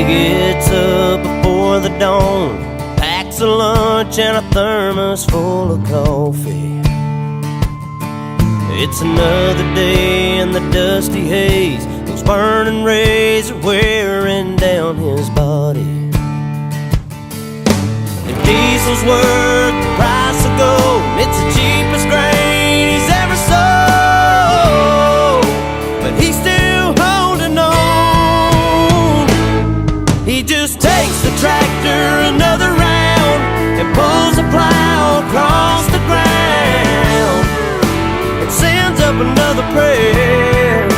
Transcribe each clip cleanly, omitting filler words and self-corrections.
gets up before the dawn, packs a lunch and a thermos full of coffee. It's another day in the dusty haze. Those burning rays are wearing down his body. If diesel's worth the price of gold, it's the cheapest grain he's ever sold, but he's still holding on. He just takes the tractor another round and pulls the plow across the ground and sends up another prayer.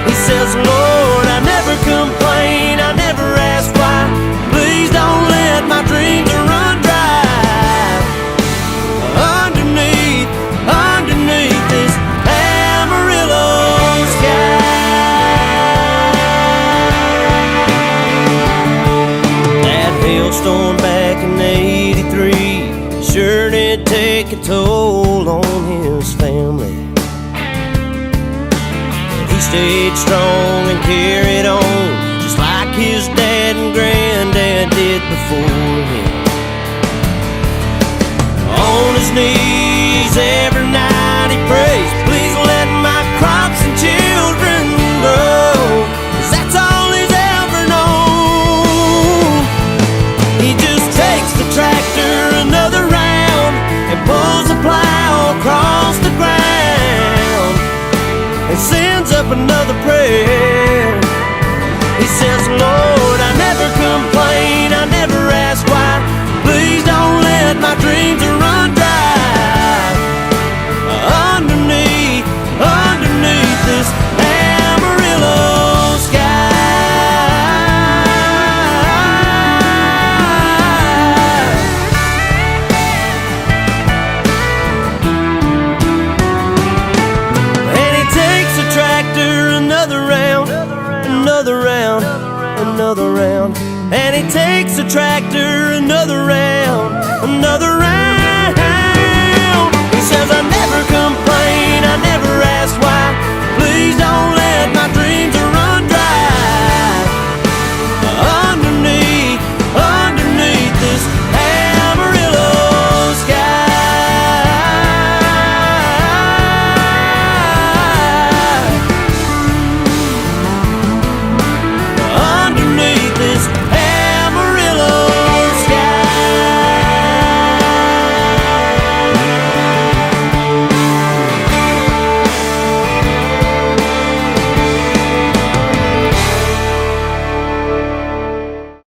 He says, Lord, I never complain, I never ask why. Please don't let my dreams run dry. Underneath this Amarillo sky. That hailstorm back in '83 sure did take a toll on his family. He stayed strong and carried on, just like his dad and granddad did before him. On his knees every night he prays, please let my crops and children grow, 'cause that's all he's ever known. He just takes the tractor another round and pulls the plow across the ground and sends up another prayer. He says, Lord, I never complain, I never ask why. Please don't let my dreams run dry. Underneath this Amarillo another round, and he takes the tractor another round, another round.